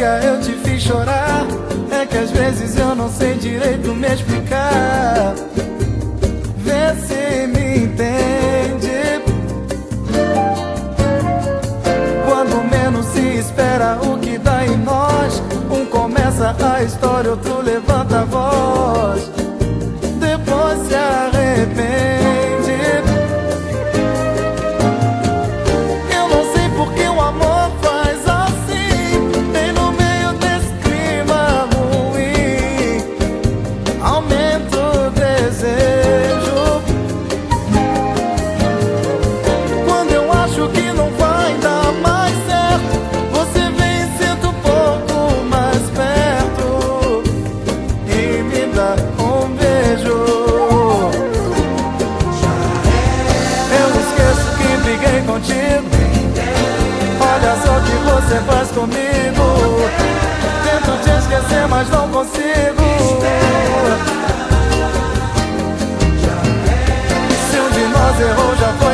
dia eu te fiz chorar. É que às vezes eu não sei direito me explicar. Vê se me entende. Quando menos se espera, o que dá em nós? Um começa a história, outro levanta a voz, depois se arrepende. Eu não sei porque o amor faz assim, bem no meio desse clima ruim. Aumenta o desejo quando eu acho que não vai dar mais certo. Você vem e senta um pouco mais perto e me dá um beijo. Eu não esqueço que briguei contigo. Olha só o que você faz comigo. Tento te esquecer, mas não consigo. Se um de nós errou, já foi.